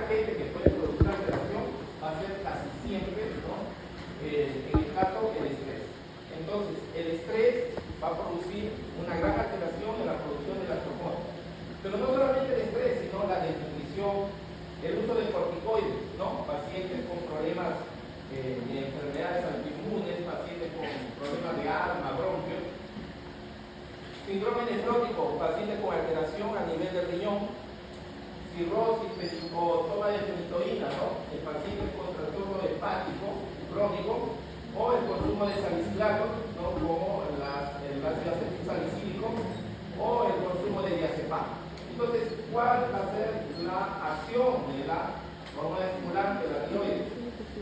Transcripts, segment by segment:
agente que puede producir alteración va a ser casi siempre, ¿no? En el caso, el estrés. Entonces, el estrés va a producir una gran alteración en la producción de las hormonas. Pero no solamente el estrés, sino la desnutrición, el uso de corticoides, ¿no? Pacientes con problemas de enfermedades autoinmunes, pacientes con problemas de asma, bronquios, síndrome nefrótico, pacientes con alteración a nivel del riñón, cirrosis o toma de fenitoína, ¿no? El paciente con trastorno hepático crónico, o el consumo de salicilatos, ¿no? Como el ácido acetilsalicílico, o el consumo de diazepam. Entonces, ¿cuál va a ser la acción de la hormona estimulante de la tiroides?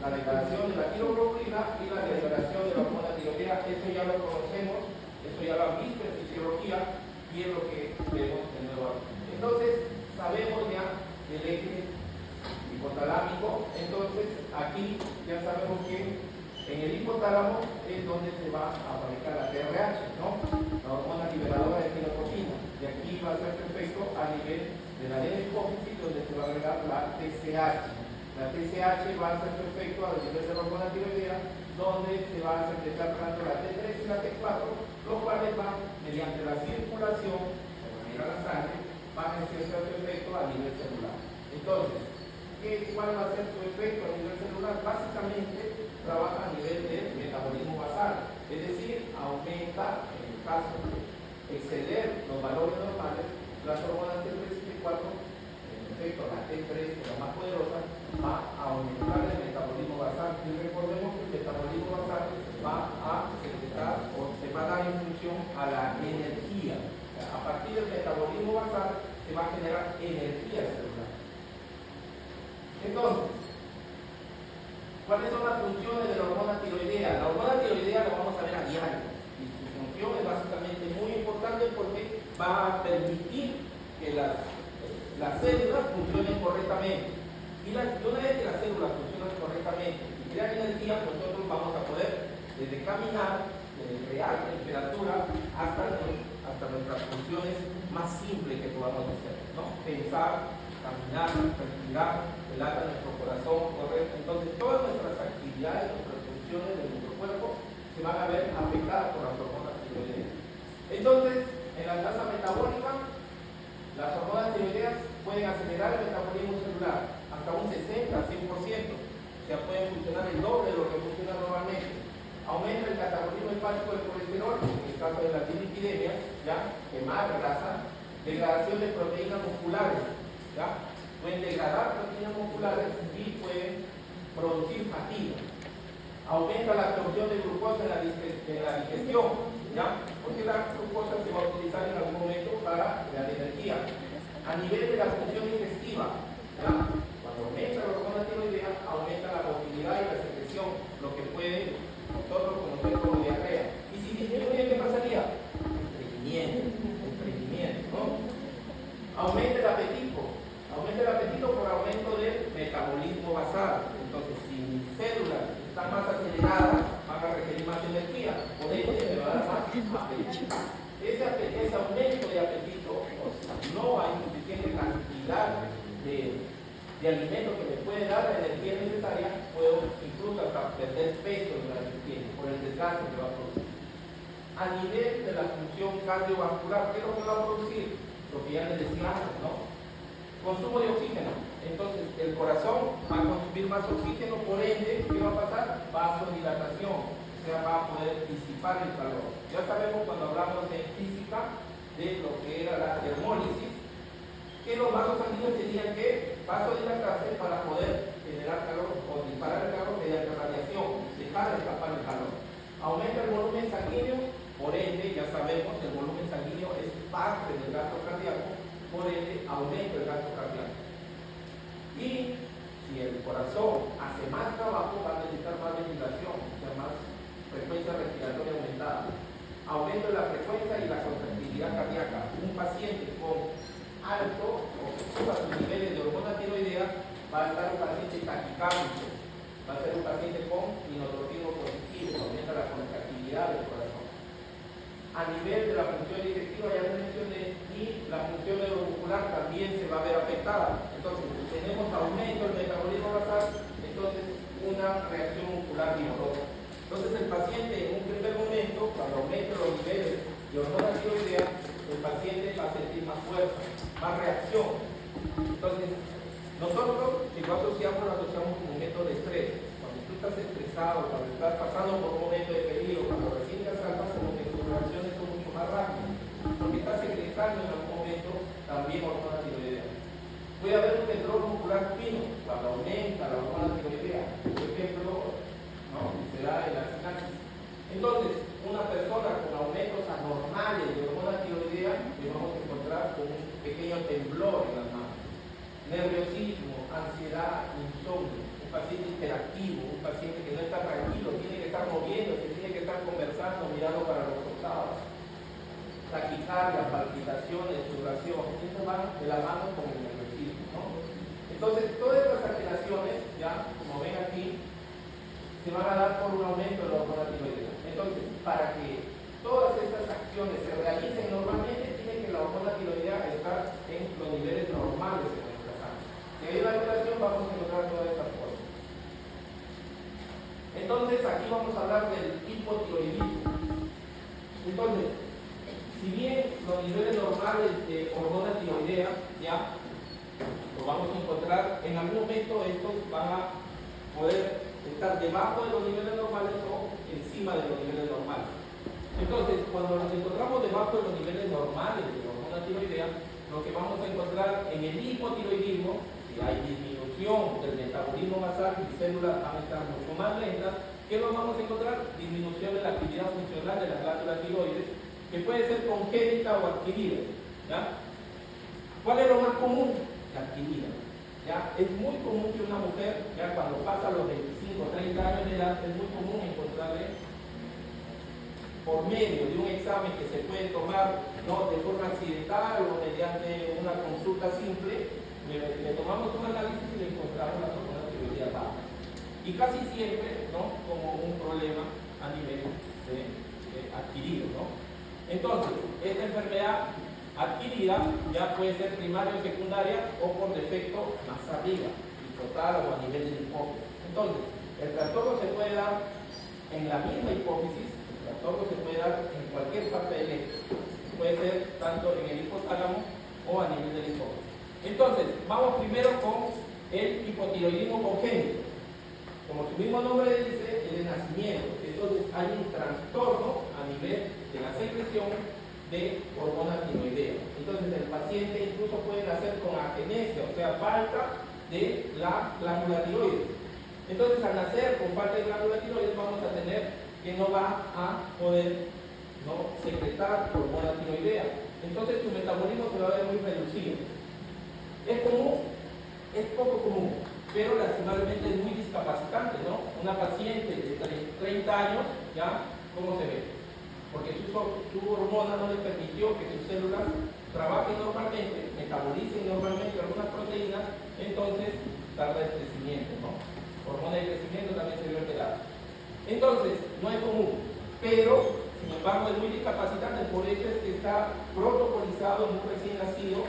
La degradación de la tiroglobulina y la degradación de la hormona tiroidea. Eso ya lo conocemos, eso ya lo han visto en fisiología y es lo que vemos de nuevo aquí. Entonces, sabemos ya del eje hipotalámico. Entonces, aquí ya sabemos que en el hipotálamo es donde se va a fabricar la TRH, ¿no? La hormona liberadora de tiroxina. Y aquí va a ser efecto a nivel de la hipófisis, donde se va a agregar la TSH. La TSH va a hacer su efecto a nivel de la hormona tiroidea, donde se va a secretar tanto la T3 y la T4, los cuales van, mediante la circulación, de manera la sangre, van a hacer su efecto a nivel celular. Entonces, ¿cuál va a ser su efecto a nivel celular? Básicamente, trabaja a nivel de metabolismo basal, es decir, aumenta, en el caso de exceder los valores normales, las hormonas T3 y T4, en efecto, la T3, que es la más poderosa, va a aumentar el metabolismo basal. Y recordemos que el metabolismo basal va a secretar o se va a dar en función a la energía. O sea, a partir del metabolismo basal se va a generar energía celular. Entonces, ¿cuáles son las funciones de la hormona tiroidea? La hormona tiroidea la vamos a ver a diario. Y su función es básicamente muy importante porque va a permitir que las células funcionen correctamente. Y una vez que las células funcionan correctamente y crean energía, nosotros vamos a poder desde caminar, desde crear temperatura, hasta nuestras funciones más simples que podamos hacer, ¿no? Pensar, caminar, respirar, relata nuestro corazón, correr. Entonces, todas nuestras actividades, nuestras funciones de nuestro cuerpo se van a ver afectadas por las hormonas tiroideas. Entonces, en la tasa metabólica, las hormonas tiroideas pueden acelerar el metabolismo celular hasta un 60-100%. O sea, pueden funcionar el doble de lo que funciona normalmente. Aumenta el catabolismo hepático del colesterol, en el caso de las dislipidemias, ¿ya? Quemar grasa, degradación de proteínas musculares, ¿ya? Pueden degradar proteínas musculares y pueden producir fatiga. Aumenta la absorción de glucosa en la digestión, ¿ya? Porque la glucosa se va a utilizar en algún momento para la energía. A nivel de la función digestiva, ¿ya? Cuando aumenta la hormona tiroidea, aumenta la motilidad y la secreción, lo que puede nosotros conocer como diarrea. Y si disminuye, ¿qué pasaría? Estreñimiento, ¿no? Aumenta el apetito por aumento del metabolismo basal. Entonces, si mis células están más aceleradas, van a requerir más energía, por ende me va a dar más apetito. Ese aumento de apetito, o sea, no hay suficiente cantidad de alimento que me puede dar la energía necesaria, puedo incluso hasta perder peso durante el tiempo por el desgaste que va a producir. A nivel de la función cardiovascular, ¿qué es lo que va a producir? Lo que ya les decía antes, ¿no? Consumo de oxígeno. Entonces, el corazón va a consumir más oxígeno, por ende, ¿qué va a pasar? Vasodilatación, o sea, va a poder disipar el calor. Ya sabemos cuando hablamos en física de lo que era la termólisis, que los vasos sanguíneos tenían que vasodilatarse para poder generar calor o disparar el calor mediante radiación, dejar escapar el calor. Aumenta el volumen sanguíneo, por ende, ya sabemos que el volumen sanguíneo es parte del gasto cardíaco, por ende, aumenta el gasto cardíaco. Y si el corazón hace más trabajo, va a necesitar más ventilación, o sea, más frecuencia respiratoria aumentada. Aumento de la frecuencia y la contractilidad cardíaca. Un paciente con alto o que suba sus niveles de hormona tiroidea va a estar un paciente taquicárdico, va a ser un paciente con inotropismo positivo, aumenta la contractilidad del corazón. A nivel de la función digestiva, ya les mencioné, y la función neuromuscular también se va a ver afectada. Entonces, tenemos aumento reacción muscular vigorosa. Entonces el paciente en un primer momento, cuando aumenten los niveles de hormona tiroidea, el paciente va a sentir más fuerza, más reacción. Entonces, nosotros, si lo asociamos con un método de estrés. Cuando tú estás estresado, cuando estás pasando por un momento de peligro, cuando recién te asaltas, como que tus reacciones son mucho más rápidas, porque estás secretando en algún momento también hormona tiroidea. Puede haber un temblor muscular fino cuando aumenta la hormona tiroidea, por ejemplo, ¿no? Se da en la sinapsis. Entonces, una persona con aumentos anormales de hormona tiroidea, le vamos a encontrar con un pequeño temblor en las manos, nerviosismo, ansiedad, insomnio, un paciente hiperactivo, un paciente que no está tranquilo, tiene que estar moviéndose, tiene que estar conversando, mirando para los costados, taquicardia, palpitaciones, sudoración, esto va de la mano con el nerviosismo, ¿no? Entonces, todas estas alteraciones, ya, como ven aquí, se van a dar por un aumento de la hormona tiroidea. Entonces, para que todas estas acciones se realicen normalmente, tiene que la hormona tiroidea estar en los niveles normales de nuestra sangre. Si hay una alteración, vamos a encontrar todas estas cosas. Entonces, aquí vamos a hablar del hipotiroidismo. Entonces, si bien los niveles normales de hormona tiroidea, ya, lo vamos a encontrar, en algún momento estos van a poder estar debajo de los niveles normales o encima de los niveles normales. Entonces, cuando nos encontramos debajo de los niveles normales de la hormona tiroidea, lo que vamos a encontrar en el hipotiroidismo, si hay disminución del metabolismo basal, mis células van a estar mucho más lentas. ¿Qué nos vamos a encontrar? Disminución de la actividad funcional de las glándulas tiroides, que puede ser congénita o adquirida, ¿ya? ¿Cuál es lo más común? La adquirida. ¿Ya? Es muy común que una mujer, ya cuando pasa los 25 o 30 años de edad, es muy común encontrarle por medio de un examen que se puede tomar, ¿no?, de forma accidental o mediante una consulta simple, le tomamos un análisis y le encontramos la hormona tiroidea baja. Y casi siempre, ¿no?, como un problema a nivel adquirido, ¿no? Entonces, esta enfermedad adquirida ya puede ser primaria o secundaria o por defecto más arriba, hipotálamo o a nivel de hipófisis. Entonces, el trastorno se puede dar en la misma hipófisis, el trastorno se puede dar en cualquier parte del eje. Puede ser tanto en el hipotálamo o a nivel de hipófisis. Entonces, vamos primero con el hipotiroidismo congénito. Como su mismo nombre dice, es de nacimiento. Entonces, hay un trastorno a nivel de la secreción de hormona tiroidea. Entonces el paciente incluso puede nacer con agenesia, o sea, falta de la glándula tiroides. Entonces al nacer con falta de glándula tiroides vamos a tener que no va a poder, ¿no?, secretar hormona tiroidea. Entonces su metabolismo se va a ver muy reducido. ¿Es común? Es poco común, pero lastimablemente es muy discapacitante, ¿no? Una paciente de 30 años, ¿ya? ¿Cómo se ve? Porque su hormona no le permitió que sus células trabajen normalmente, metabolicen normalmente algunas proteínas, entonces tarda el crecimiento, ¿no? Hormona de crecimiento también se vio alterada. Entonces, no es común, pero sin embargo es muy discapacitante, por eso es que está protocolizado en un recién nacido,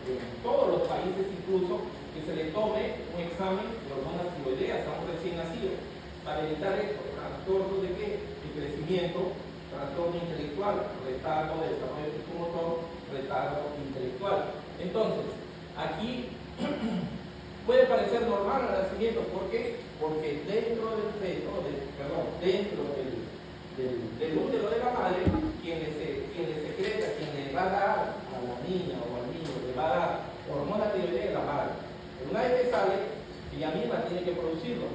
en todos los países incluso, que se le tome un examen de hormonas tiroideas a un recién nacido, para evitar esto, trastornos de qué? De crecimiento, trastorno intelectual, retardo de desarrollo psicomotor, retardo intelectual. Entonces, aquí puede parecer normal al nacimiento. ¿Por qué? Porque dentro del feto, dentro del útero de la madre, quien le secreta, quien le va a dar a la niña o al niño, le va a dar hormona tiroidea es la madre. Pero una vez que sale, ella misma tiene que producirlo.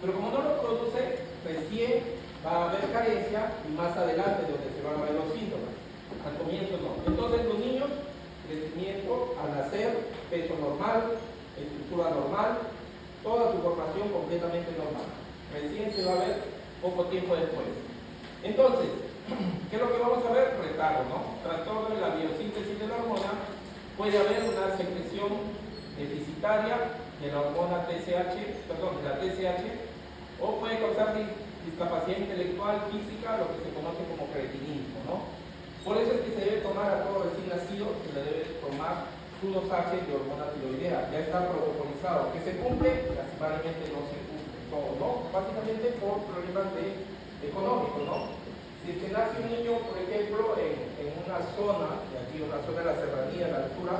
Pero como no lo produce, recién va a haber carencia y más adelante donde se van a ver los síntomas. Al comienzo no. Entonces los niños, crecimiento, al nacer, peso normal, estructura normal, toda su formación completamente normal. Recién se va a ver poco tiempo después. Entonces, ¿qué es lo que vamos a ver? Retardo, ¿no? Trastorno de la biosíntesis de la hormona. Puede haber una secreción deficitaria de la hormona TSH, o puede causar discapacidad intelectual, física, lo que se conoce como cretinismo, ¿no? Por eso es que se debe tomar a todo recién nacido, se le debe tomar su dosaje de hormona tiroidea, ya está protocolizado. ¿Que se cumple? Lastimablemente no se cumple. ¿no? Básicamente por problemas económicos, ¿no? Si es que nace un niño, por ejemplo, en una zona, y aquí una zona de la serranía, de la altura,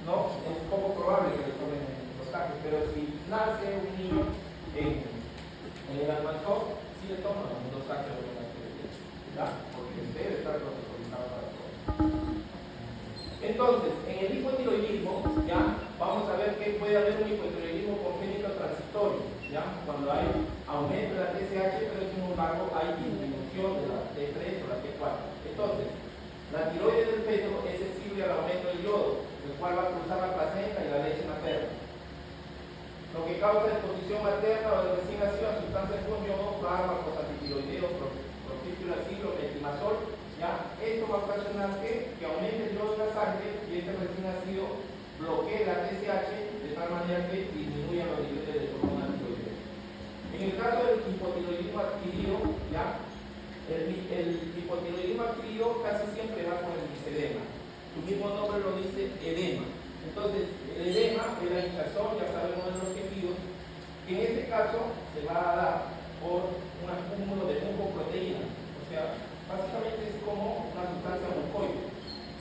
¿no? Es poco probable que le tomen los ángeles, pero si nace un niño en el Almanzón, sí le toman los ángeles de la teoría, ¿ya? Porque debe estar protocolizado para todo. Entonces, en el hipotiroidismo, ya vamos a ver que puede haber un hipotiroidismo congénito transitorio, ya, cuando hay aumento de la TSH, pero sin embargo hay disminución de la T3 o la T4. Entonces, la tiroides del feto es sensible al aumento del yodo, el cual va a cruzar la placenta y la leche materna. Lo que causa exposición materna o de recién nacido a sustancias con yodo, fármacos, antitiroideos, propículas, metimazol, ¿ya? Esto va a ocasionar que aumente el yodo en la sangre y este recién nacido bloquee la TSH de tal manera que disminuya los niveles de hormona tiroidea. En el caso del hipotiroidismo adquirido, ¿ya? El hipotiroidismo adquirido casi siempre va con el misedema. Su mismo nombre lo dice edema. Entonces, el edema es la hinchazón, ya sabemos de los objetivos, que en este caso se va a dar por un acúmulo de mucoproteína. O sea, básicamente es como una sustancia mucoide.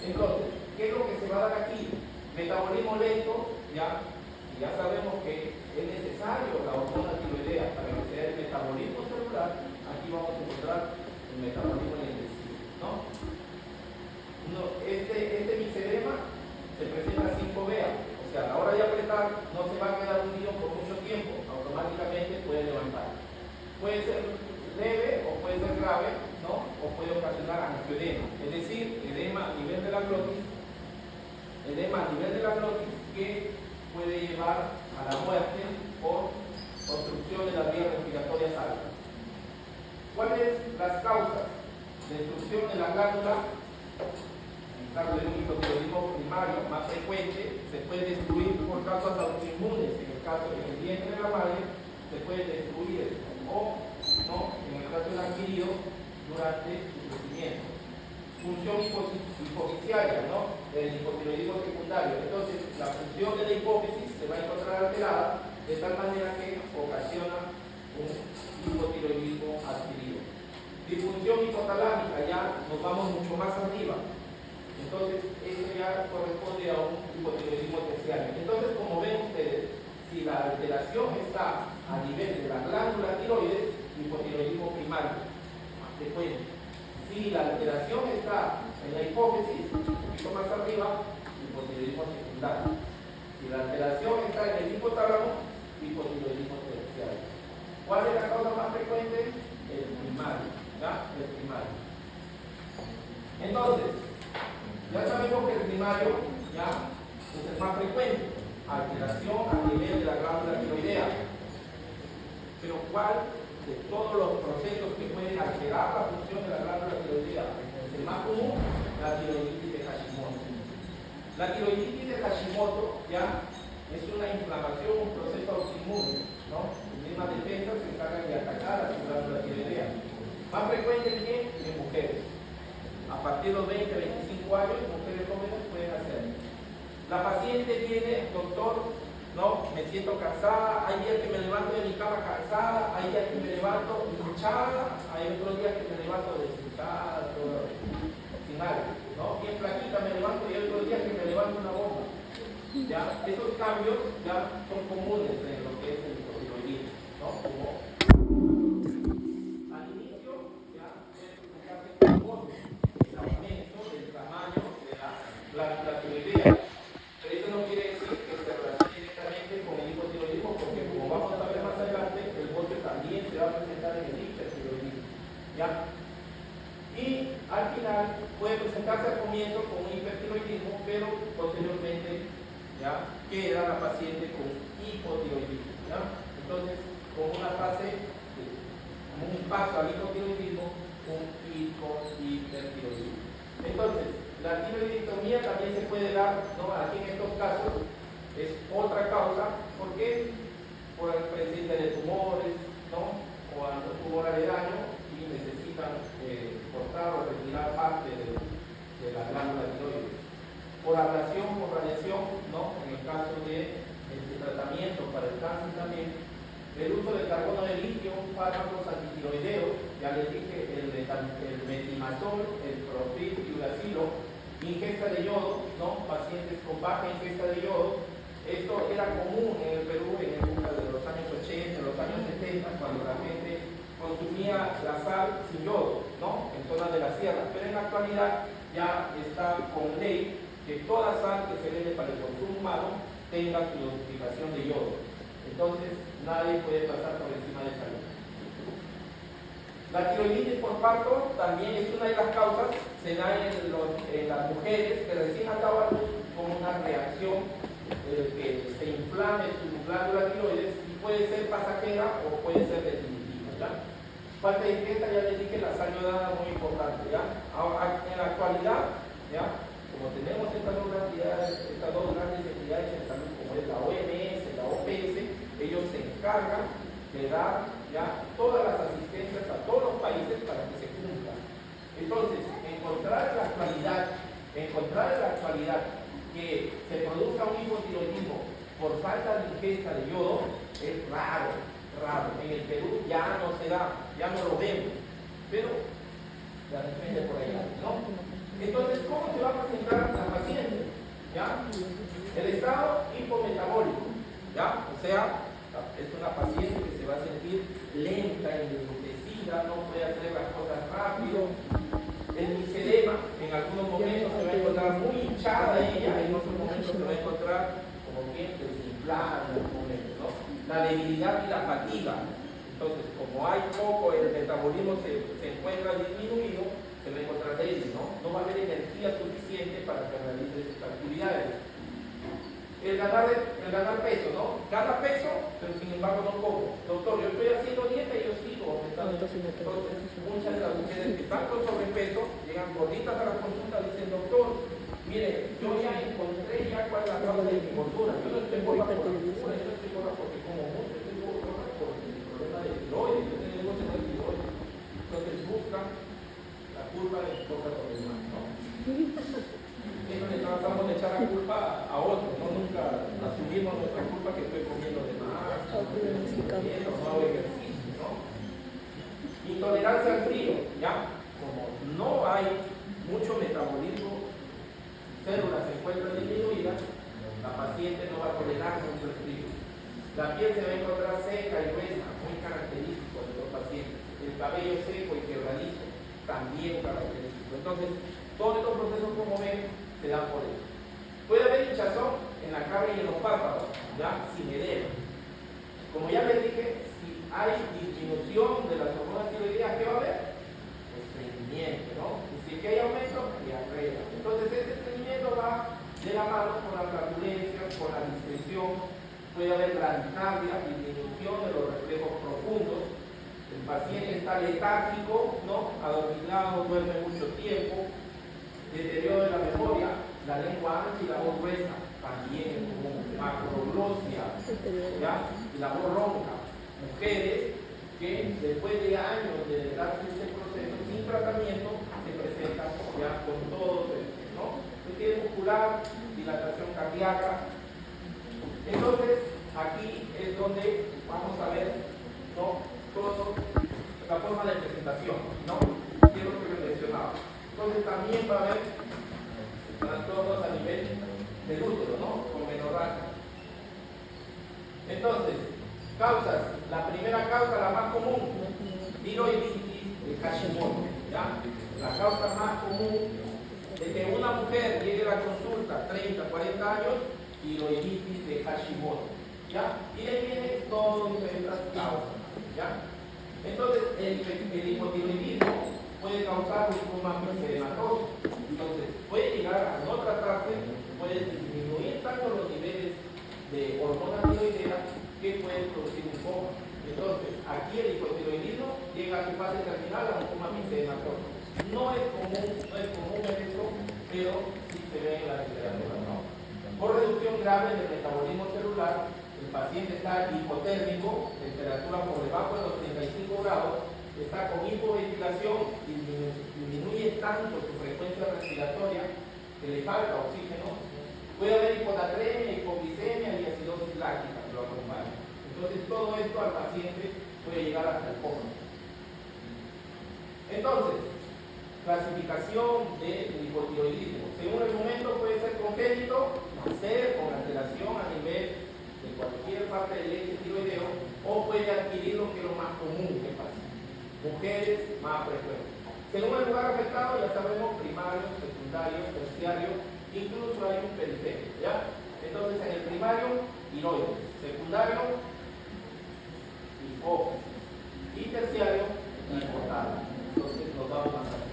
Entonces, ¿qué es lo que se va a dar aquí? Metabolismo lento, ¿ya? Y ya sabemos que es necesario la hormona tiroidea para que sea el metabolismo celular. Aquí vamos a encontrar el metabolismo intensivo, ¿no? Este misedema se presenta sin fovea, o sea, a la hora de apretar no se va a quedar hundido por mucho tiempo, automáticamente puede levantar. Puede ser leve o puede ser grave, ¿no? O puede ocasionar angioedema, es decir, edema a nivel de la glotis, que puede llevar a la muerte por obstrucción de las vías respiratorias altas. ¿Cuáles las causas de destrucción de la glándula? En el caso de un hipotiroidismo primario más frecuente, se puede destruir por causas autoinmunes. En el caso del vientre de la madre, se puede destruir o no, en el caso del adquirido, durante su crecimiento. Función hipofisiaria, ¿no? El hipotiroidismo secundario. Entonces, la función de la hipófisis se va a encontrar alterada de tal manera que ocasiona un hipotiroidismo adquirido. Disfunción hipotalámica, ya nos vamos mucho más arriba. Entonces, eso ya corresponde a un hipotiroidismo terciario. Entonces, como ven ustedes, si la alteración está a nivel de la glándula tiroides, hipotiroidismo primario, más frecuente. Si la alteración está en la hipófisis, un poquito más arriba, hipotiroidismo secundario. Si la alteración está en el hipotálamo, hipotiroidismo terciario. ¿Cuál es la causa más frecuente? El primario, ¿ya? El primario. Entonces, ya sabemos que el primario, ¿ya? Es el más frecuente. Alteración a nivel de la glándula tiroidea. Pero ¿cuál de todos los procesos que pueden alterar la función de la glándula tiroidea? El más común, la tiroiditis de Hashimoto. La tiroiditis de Hashimoto, ¿ya? Es una inflamación, un proceso autoinmune, ¿no? Las mismas defensas se encargan de atacar a su glándula tiroidea. Más frecuente en mujeres. A partir de los 20, 25 años, mujeres jóvenes pueden hacerlo. La paciente viene, doctor, no, me siento cansada, hay días que me levanto de mi cama cansada, hay días que me levanto hinchada, hay otros días que me levanto deshinchada, sin algo, ¿no? Bien flaquita me levanto y hay otros días que me levanto una bomba. Ya, esos cambios ya son comunes en lo que es el hipotiroidismo, ¿no? Como al inicio ya puede presentarse con el aumento del tamaño de la glándula tiroidea. Pero eso no quiere decir que se relacione directamente con el hipotiroidismo, porque como vamos a ver más adelante, el bote también se va a presentar en el hipertiroidismo, ¿ya? Y al final puede presentarse al comienzo con un hipertiroidismo, pero posteriormente ya queda la paciente con hipotiroidismo, ¿ya? Entonces, con una fase, como un paso al hipotiroidismo, un hipertiroidismo. Entonces, la tiroidectomía también se puede dar, ¿no? Aquí en estos casos es otra causa, ¿por qué? Por la presencia de tumores, ¿no? O un tumor aledaño y necesitan cortar o retirar parte de la glándula tiroides. Por ablación, por radiación, ¿no? En el caso de tratamiento para el cáncer también, el uso del carbono de litio, fármacos antitiroideos, ya les dije, el metimazol, el propiltiuracilo, ingesta de yodo, ¿no? Pacientes con baja ingesta de yodo. Esto era común en el Perú en época de los años 80, los años 70, cuando la gente consumía la sal sin yodo, ¿no? En zonas de la sierra. Pero en la actualidad ya está con ley que toda sal que se vende para el consumo humano tenga su dosificación de yodo. Entonces, nadie puede pasar por encima de esa ley. La tiroiditis por parto también es una de las causas. Se da en las mujeres que recién han dado a luz como una reacción que se inflame su glándula tiroides y puede ser pasajera o puede ser definitiva, ¿ya? Falta de ingesta, ya les dije, la sal yodada es muy importante, ¿ya? Ahora, en la actualidad, ¿ya? Como tenemos estas dos grandes entidades de salud, como es la OMS, la OPS, ellos se encargan de dar ya todas las asistencias a todos los países para que se cumplan. Entonces, encontrar en la actualidad que se produzca un hipotiroidismo por falta de ingesta de yodo es raro. En el Perú ya no se da, ya no lo vemos, pero ya depende por allá, ¿no? Entonces, ¿cómo se va a presentar la paciente? ¿Ya? El estado hipometabólico, ¿ya? O sea, es una paciente que se va a sentir lenta, enlentecida, no puede hacer las cosas rápido. El misedema, en algunos momentos se va a encontrar muy hinchada ella, en otros momentos se va a encontrar como bien desinflada en algún momento, ¿no? La debilidad y la fatiga. Entonces, como hay poco, el metabolismo se encuentra disminuido, se va a encontrar débil, ¿no? No va a haber energía suficiente para que realice sus actividades. El ganar peso, ¿no? Gana peso, pero sin embargo no como. Doctor, yo estoy haciendo dieta y yo sigo aumentando. Entonces, muchas de las mujeres que están con sobrepeso llegan gorditas a la consulta y dicen, doctor, mire, yo ya encontré ya cuál es la causa de mi gordura. Yo no estoy gorda por la gordura, yo no estoy gorda porque como mucho, yo estoy gorda por el problema de tiroides, yo tengo negocio de tiroides. Entonces buscan la culpa de su propia problema, ¿no? Eso le tratamos de echar la culpa a otros, ¿no? Nunca asumimos nuestra culpa que estoy comiendo de más, no hago ejercicio, ¿no? Intolerancia al frío, ¿ya? Como no hay mucho metabolismo, células se encuentran disminuidas, la paciente no va a tolerar mucho el frío. La piel se va a encontrar seca y gruesa, muy característico de los pacientes. El cabello seco y quebradizo, también característico. Entonces, todos estos procesos, como ven, se dan por eso. Puede haber hinchazón en la cara y en los párpados, ¿ya? Sin edema. Como ya les dije, si hay disminución de las hormonas tiroideas, ¿qué va a haber? Estreñimiento, ¿no? Y si hay aumento, diarrea. Entonces, este estreñimiento va de la mano con la flatulencia, con la distensión. Puede haber bradicardia, disminución de los reflejos profundos. El paciente está letárgico, ¿no? Adormilado, duerme mucho tiempo. Deterioro de la memoria, la lengua ancha y la voz gruesa, también es común. Macroglosia, ¿ya? Y la voz ronca. Mujeres que después de años de darse este proceso sin tratamiento se presentan ya con todo esto, ¿no? Rigidez muscular, dilatación cardíaca. Entonces, aquí es donde vamos a ver, ¿no? Todo la forma de presentación, ¿no? Quiero que lo mencionaba. Entonces también va a haber trastornos a nivel del útero, ¿no? Con menorragia. Entonces, causas. La primera causa, la más común, tiroiditis de Hashimoto, ¿ya? La causa más común de que una mujer llegue a la consulta 30, 40 años, tiroiditis de Hashimoto, ¿ya? Y de ahí vienen todas estas causas, ¿ya? Entonces, el hipotiroidismo puede causar un mixedematoso. Entonces, puede llegar a no tratarse, puede disminuir tanto los niveles de hormonas tiroideas que pueden producir un coma. Entonces, aquí el hipotiroidismo llega a su fase terminal a un coma mixedematoso. No es común esto, pero sí se ve en la literatura, ¿no? Por reducción grave del metabolismo celular, el paciente está hipotérmico, temperatura por debajo de los 35 grados, está con hipoventilación, disminuye tanto su frecuencia respiratoria que le falta oxígeno. Puede haber hiponatremia, hipoglicemia y acidosis láctica que lo acompañan. Entonces Entonces todo esto al paciente puede llegar hasta el coma. Entonces, clasificación del hipotiroidismo. Según el momento puede ser congénito, nacer con alteración a nivel de cualquier parte del eje tiroideo, o puede adquirir lo que es lo más común que pasa. Mujeres más frecuentes. Según el lugar afectado, ya sabemos primario, secundario, terciario, incluso hay un periférico, ¿ya? Entonces en el primario, tiroides, secundario, hipófisis, y terciario, hipotálamo. Entonces nos vamos más allá.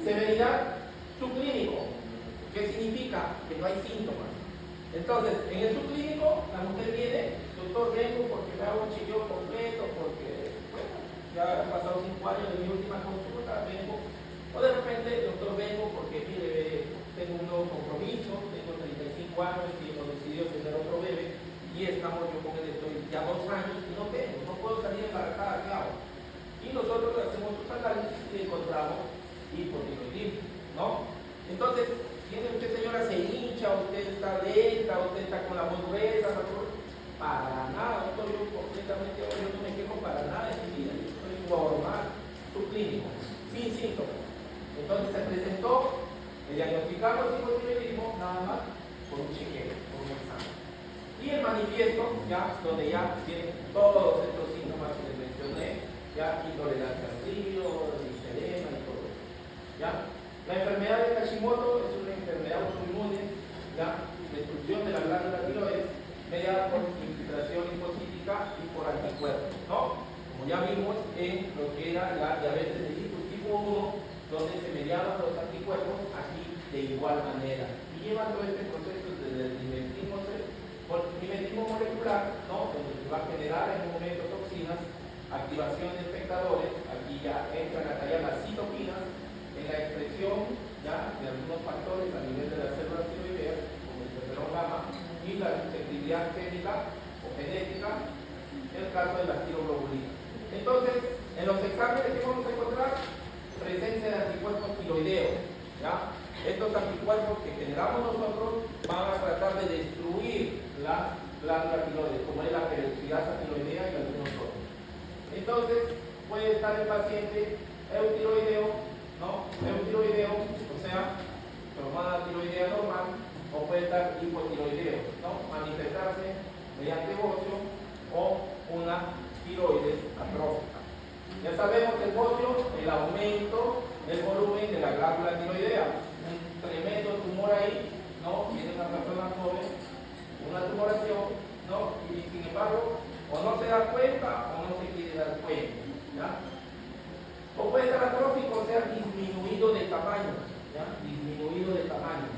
Severidad, subclínico. ¿Qué significa? Que no hay síntomas. Entonces, en el subclínico, la mujer viene, doctor, vengo porque me hago un chillón completo, porque, bueno, ya han pasado 5 años de mi última consulta, vengo. O de repente, doctor, vengo porque, mire, tengo un nuevo compromiso, tengo 35 años y hemos decidido tener otro bebé, y estamos yo con él, estoy ya 2 años y no tengo, no puedo salir embarazada, ¿qué hago? Y nosotros hacemos sus análisis y encontramos hipotiroidismo, ¿no? Entonces, tiene usted, señora, se hincha, usted está lenta, usted está con la voz gruesa, para nada, doctor, yo completamente, yo no me quejo para nada de mi vida, yo estoy normal, subclínico, sin síntomas. Entonces se presentó, le diagnosticamos hipotiroidismo nada más por un chequeo, por un examen. Y el manifiesto, ya, donde ya tienen todos estos síntomas que les mencioné, ya, intolerancia al frío, edema y todo eso, ¿ya? La enfermedad de Hashimoto es una enfermedad autoinmune, ¿ya? Destrucción de la glándula tiroides mediada por infiltración linfocítica y por anticuerpos, ¿no? Como ya vimos en lo que era la diabetes mellitus tipo 1, donde se mediaban los anticuerpos, aquí de igual manera. Y lleva todo este proceso desde el mimetismo molecular, ¿no? Donde se va a generar en un momento toxinas, activación de espectadores, aquí ya entran a tallar las citoquinas en la expresión, ¿ya?, de algunos factores a nivel de las células tiroideas, como el interferón gamma, y la susceptibilidad química o genética, en el caso de las tiroglobulinas. Entonces, en los exámenes que vamos a encontrar, presencia de anticuerpos tiroideos, ¿ya? Estos anticuerpos que generamos nosotros van a tratar de destruir la glándula tiroides, como es la peroxidasa tiroidea y algunos otros. Entonces, puede estar el paciente eutiroideo, ¿no? Eutiroideo, o sea, hormona tiroidea normal, o puede estar hipotiroideo, ¿no? Manifestarse mediante bocio o una tiroides atrófica. Ya sabemos el bocio, el aumento del volumen de la glándula tiroidea. Un tremendo tumor ahí, ¿no? Tiene una persona joven, una tumoración, ¿no? Y sin embargo, o no se da cuenta o no se quiere dar cuenta, ¿ya? O puede estar atrófico, o sea, disminuido de tamaño, ¿ya? Disminuido de tamaño.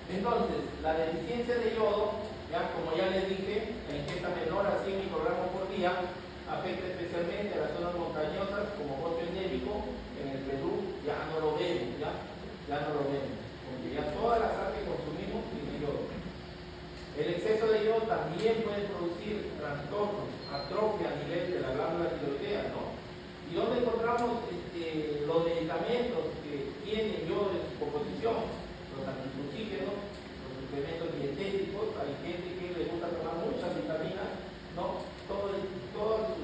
Entonces, la deficiencia de yodo, ya como ya les dije, la ingesta menor a 100 microgramos por día, afecta especialmente a las zonas montañosas como bocio endémico. En el Perú ya no lo vemos, ya no lo vemos, porque ya toda la sal que consumimos tiene yodo. El exceso de yodo también puede producir trastornos, atrofia a nivel de la glándula tiroidea, ¿no? ¿Y dónde encontramos los medicamentos que tienen yodo en su composición? Los antifusígenos, los suplementos dietéticos. Hay gente que le gusta tomar muchas vitaminas, ¿no? Todos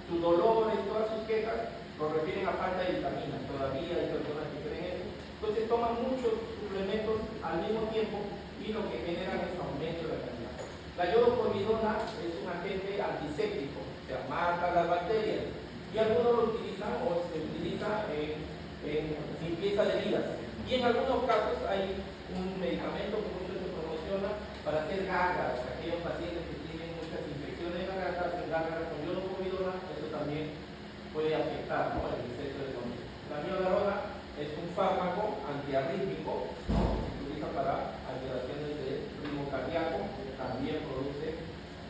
sus dolores, todas sus quejas lo refieren a falta de vitaminas. Todavía hay personas que creen eso. Entonces toman muchos suplementos al mismo tiempo y lo que generan es aumento de la calidad. La yodopovidona es un agente antiséptico, o sea, mata las bacterias. Y algunos lo utilizan o se utiliza en limpieza de heridas. Y en algunos casos hay un medicamento que mucho se promociona para hacer gárgaras. Aquellos pacientes que tienen muchas infecciones de garganta, hacen gárgaras con yodopovidona, eso también puede afectar, ¿no?, el exceso de dosis. La miodarona es un fármaco antiarrítmico, ¿no?, que se utiliza para alteraciones del ritmo cardíaco, también produce,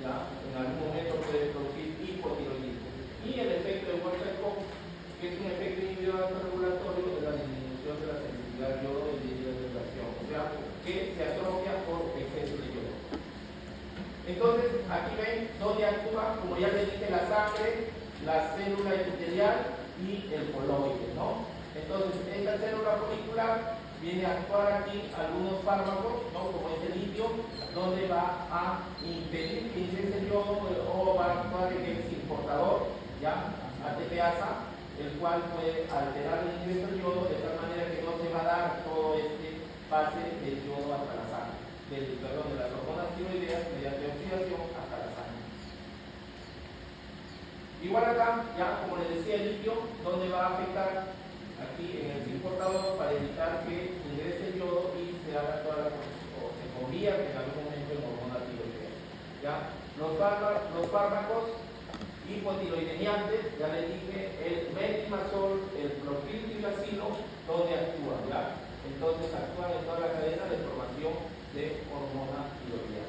ya en algún momento puede producir hipotiroidismo. Y el efecto de Wolff-Chaikoff, que es un efecto inhibidor autorregulatorio de la disminución de la sensibilidad al yodo y de hidrohidratación, o sea, que se atrofia por exceso de yodo. Entonces, aquí ven dónde actúa, como ya les dije, la sangre, la célula epitelial y el coloide, ¿no? Entonces, esta célula folicular viene a actuar aquí algunos fármacos, ¿no?, como es el litio, donde va a impedir que ingrese el yodo o va a actuar en el importador, ¿ya? ATPasa, el cual puede alterar el ingreso del yodo de tal manera que no se va a dar todo este pase del yodo hasta la sangre, de las hormonas tiroideas mediante oxidación hasta la sangre. Igual acá, ya como les decía, el litio, donde va a afectar aquí en el importador para evitar que ingrese el yodo y se haga toda la o se convierta en algún momento en hormona tiroidea. ¿Ya? Los fármacos hipotiroidiniantes, ya les dije, el metimazol, el clopidogrel, donde actúan, ¿ya? Entonces actúan en toda la cadena de formación de hormona tiroidea.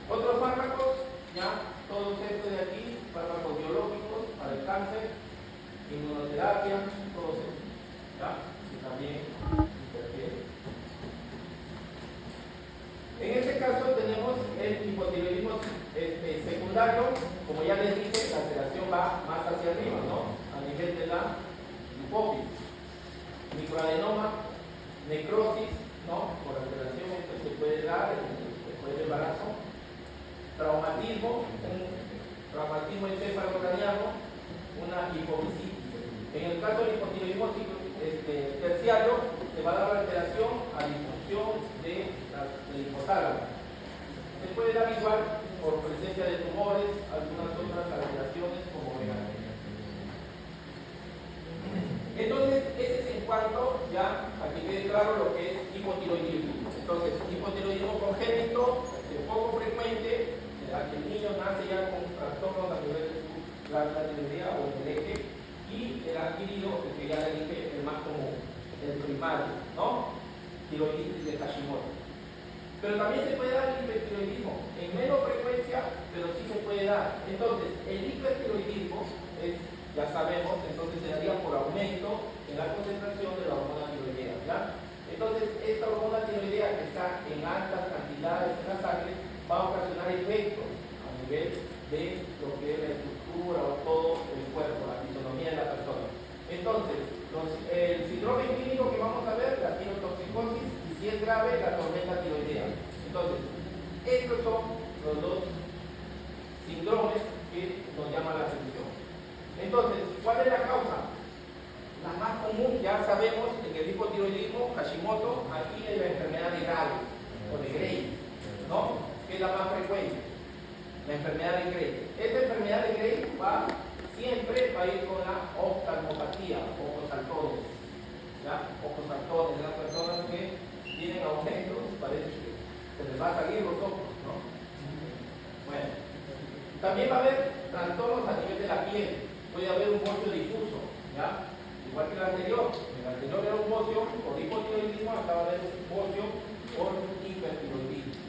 Otros fármacos, ya, todos estos de aquí, fármacos biológicos para el cáncer, inmunoterapia, todos estos, ¿ya? Y también interfieren. En este caso tenemos el hipotiroidismo secundario, como ya les dije, la alteración va más hacia arriba, ¿no? A nivel de la hipófisis. Microadenoma, necrosis, ¿no? Por alteración esto se puede dar después del embarazo. Traumatismo, traumatismo encefalocraniano, una hipofisitis. En el caso del hipotiroidismo terciario, se va a dar la alteración a disfunción del hipotálamo. Se puede dar igual por presencia de tumores, algunas otras alteraciones como vean. Entonces, ese es en cuanto, ya, aquí quede claro lo que es hipotiroidismo. Entonces, hipotiroidismo congénito, poco frecuente, que el niño nace ya con trastornos a nivel de su glándula tiroidea o el eje, y el adquirido, el que ya le dije, el más común, el primario, ¿no? Tiroiditis de Hashimoto. Pero también se puede dar el hipertiroidismo, en menos frecuencia, pero sí se puede dar. Entonces, el hipertiroidismo es, ya sabemos, entonces se daría por aumento en la concentración de la hormona tiroidea, ¿ya? Entonces, esta hormona tiroidea que está en altas cantidades en la sangre va a ocasionar efectos a nivel de lo que es la estructura o todo el cuerpo, la fisonomía de la persona. Entonces, el síndrome clínico que vamos a ver, la tirotoxicosis, y si es grave, la tormenta tiroidea. Entonces, estos son los dos síndromes que nos llaman la atención. Entonces, ¿cuál es la causa? La más común, ya sabemos, en el hipotiroidismo, Hashimoto, aquí es la enfermedad de Gray o de Gray, ¿no? Que es la más frecuente, la enfermedad de Gray. Esta enfermedad de Gray siempre va a ir con la oftalmopatía, ojos saltones, ¿ya? Ojos saltones, las personas que tienen aumentos, parece que se les va a salir los ojos, ¿no? Bueno, también va a haber trastornos a nivel de la piel, puede haber un bocio difuso, ¿ya? Igual que el anterior era un bocio por hipotiroidismo, acaba de haber un bocio por hipertiroidismo.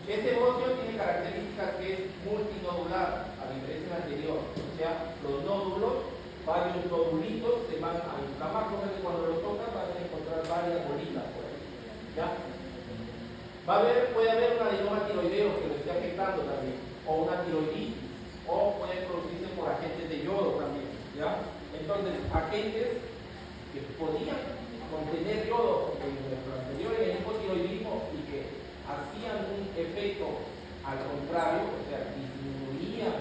Este bocio tiene características que es multinodular, a diferencia del anterior, o sea, los nódulos, varios nodulitos se van a inflamar, porque cuando lo tocan van a encontrar varias bolitas por ahí, ¿ya? Puede haber un adenoma tiroideo que lo esté afectando también, o una tiroiditis, o puede producirse por agentes de yodo también, ¿ya? Entonces, agentes que podían contener yodo, porque en el anterior en el hipotiroidismo, y que hacían un efecto al contrario, o sea, disminuían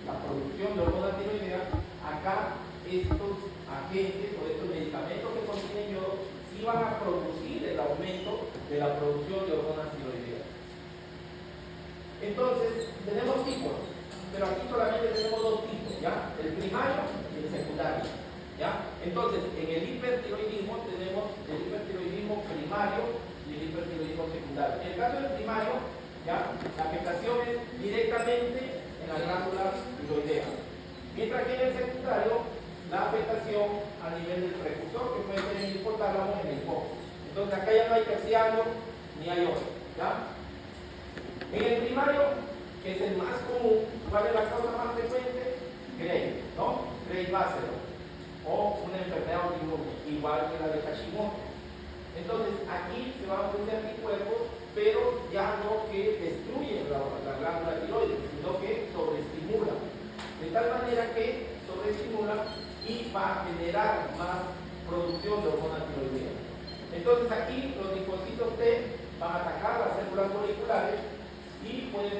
la producción de hormona tiroidea, acá estos agentes o estos medicamentos que contienen yodo sí van a producir el aumento de la producción de hormonas tiroideas. Entonces, tenemos tipos, pero aquí solamente tenemos dos tipos, ¿ya? El primario y el secundario, ¿ya? Entonces, en el hipertiroidismo tenemos el hipertiroidismo primario y el hipertiroidismo secundario. En el caso del primario, ¿ya? La afectación es directamente en la glándula tiroidea, mientras que en el secundario la afectación a nivel del precursor, que puede ser en el hipotálamo, en el hipófisis. Entonces acá ya no hay terciario ni hay otro, ¿ya? En el primario, que es el más común, ¿cuál es la causa más frecuente? Gray, ¿no? Gray-Bachelor, o una enfermedad autoinmune, igual que la de Hashimoto. Entonces, aquí se van a producir anticuerpos, pero ya no que destruyen la glándula tiroides, sino que sobreestimulan. De tal manera que sobreestimula y va a generar más producción de hormona tiroidea. Entonces, aquí los linfocitos T van a atacar las células moleculares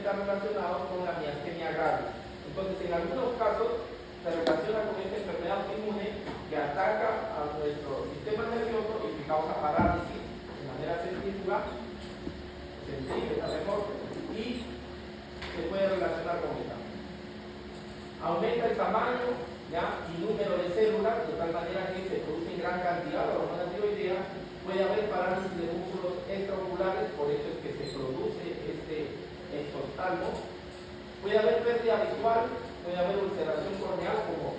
estar relacionado con la miastenia gravis. Entonces, en algunos casos se relaciona con esta enfermedad autoinmune que ataca a nuestro sistema nervioso y que causa parálisis de manera sensible, y se puede relacionar con esta. Aumenta el tamaño, ¿ya?, y número de células, de tal manera que se produce en gran cantidad la hormona tiroidea. Puede haber parálisis de músculos extraoculares, por eso es que se produce este exoftalmo. Puede haber pérdida visual, puede haber ulceración corneal, como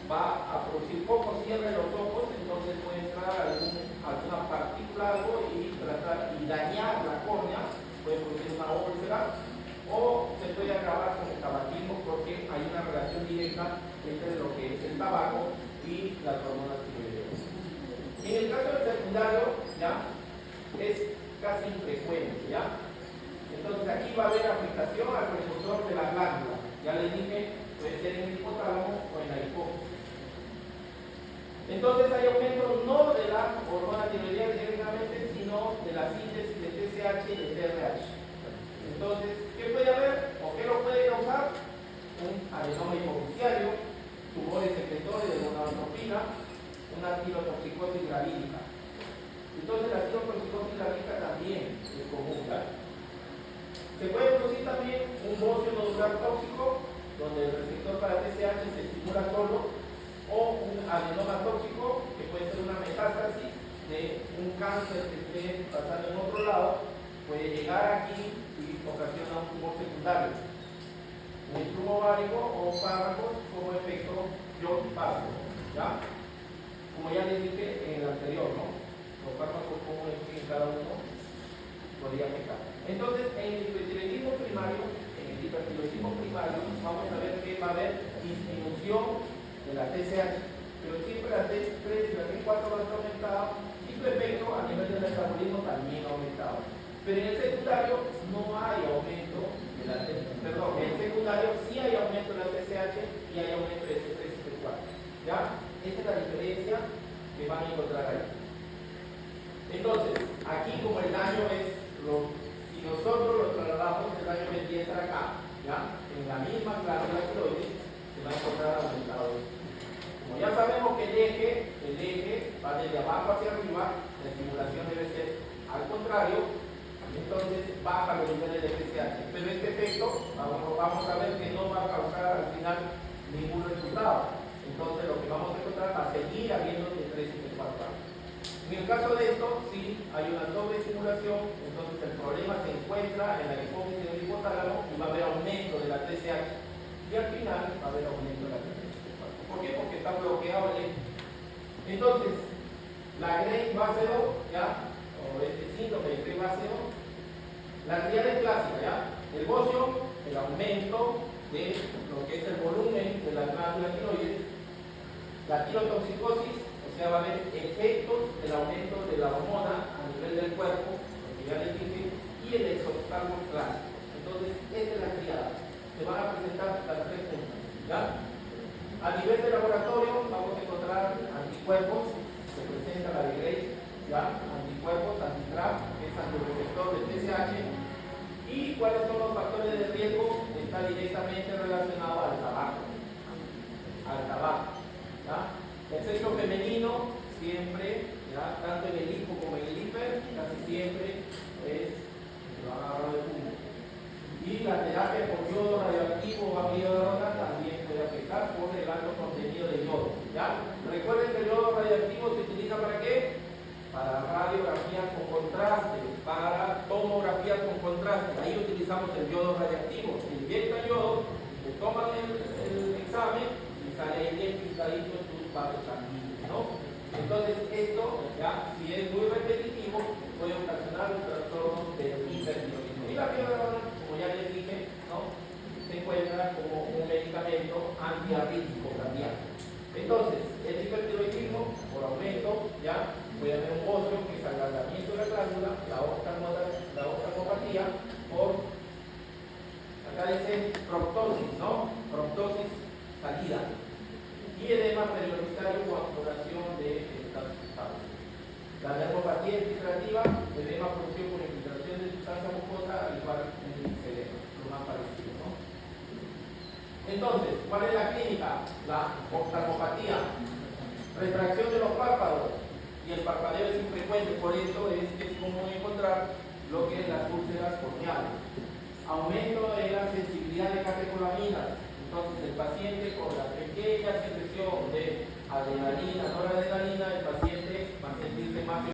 va a producir poco cierre de los ojos, entonces puede entrar alguna partícula, algo, y tratar y dañar la córnea, puede producir una úlcera, o se puede agravar con el tabaquismo porque hay una relación directa entre lo que es el tabaco y las hormonas tiroideas. En el caso del secundario, ¿ya?, es casi infrecuente, ¿ya? Entonces aquí va a haber afectación al precursor de la glándula. Ya les dije, puede ser en el hipotálamo o en la hipófisis. Entonces hay aumento no de la hormona tiroidea directamente, sino de la síntesis de TSH y de TRH. Entonces, ¿qué puede haber o qué lo puede causar? Un adenoma hipofisiario, tumores secretores de gonadotropina, una tirotoxicosis gravídica. Entonces la tirotoxicosis gravídica también es común, ¿verdad? Se puede producir también un bocio nodular tóxico, donde el receptor para TSH se estimula solo, o un adenoma tóxico, que puede ser una metástasis de un cáncer que esté pasando en otro lado, puede llegar aquí y ocasiona un tumor secundario. Un tumor ovárico o fármacos como efecto John-Pasco, ¿ya? Como ya les dije en el anterior, ¿no? Los fármacos como en cada uno podría afectar. Entonces, en el hipertiroidismo primario, vamos a ver que va a haber disminución de la TSH, pero siempre la T3 y la T4 va a estar aumentada y su efecto a nivel del metabolismo también ha aumentado. Pero en el secundario no hay aumento de la TSH, perdón, en el secundario sí hay aumento de la TSH y hay aumento de T3 y T4. ¿Ya? Esta es la diferencia que van a encontrar ahí. Entonces, aquí como el daño es si nosotros lo trasladamos, el daño vendría a estar acá, ¿ya? En la misma glándula tiroides se va a encontrar aumentado. Como ya sabemos que el eje va desde abajo hacia arriba, la estimulación debe ser al contrario, entonces baja los niveles de TSH. Pero este efecto, vamos a ver que no va a causar al final ningún resultado. Entonces lo que vamos a encontrar va a seguir habiendo T3 y T4. En el caso de esto, sí, hay una sobreestimulación, entonces el problema se encuentra en la hipófisis del hipotálamo y va a haber aumento de la TSH. Y al final va a haber aumento de la TSH. ¿Por qué? Porque está bloqueado el eje. Entonces, la Gray-Bachelor, ¿ya? O este síndrome de Gray-Bachelor, la triada es clásica, ¿ya? El bocio, el aumento de lo que es el volumen de la glándula tiroides, la tirotoxicosis, o sea, va a haber efectos del aumento de la hormona a nivel del cuerpo, lo que ya les dije, y el exoftalmo clásico. Entonces, esta es la triada. Se van a presentar las tres juntas, ¿ya? A nivel de laboratorio vamos a encontrar anticuerpos, se presenta la de Grace, ¿ya? Anticuerpos, antitrap, que es antirreceptor de TSH. ¿Y cuáles son los factores de riesgo? Está directamente relacionado al tabaco. ¿Ya? El sexo femenino siempre, ¿ya?, tanto en el hipo como en el hiper, casi siempre es que van a agarrar de humo. Y la terapia por yodo radioactivo o amiodarona también puede afectar por el alto contenido de yodo. ¿Ya? Recuerden que el yodo radioactivo se utiliza ¿para qué? Para radiografías con contraste, para tomografías con contraste. Ahí utilizamos el yodo radioactivo. Se inyecta yodo, se toman el examen y sale ahí bien pintadito en tus vasos sanguíneos, ¿no? Entonces esto, ya, si es muy repetitivo, puede ocasionar un trastorno de hipertiroidismo. Y la piodrana, como ya les dije, ¿no?, se encuentra como un medicamento antiarrítmico cardíaco. Entonces, el hipertiroidismo, por aumento, ya puede haber un bocio, que es agrandamiento de la glándula, la oftalmopatía, por, acá dice proptosis, ¿no? Proptosis salida. Y edema perioritario o acumulación de estas sustancias. La neuropatía infiltrativa, edema producido por infiltración de sustancia mucosa, al igual en el cerebro, lo más Entonces, ¿cuál es la clínica? La oftalmopatía, retracción de los párpados, y el parpadeo es infrecuente, por eso es que es común encontrar lo que es las úlceras corneales. Aumento en la sensibilidad de catecolaminas. Entonces, el paciente con la pequeña secreción de adrenalina, noradrenalina, el paciente va a sentirse más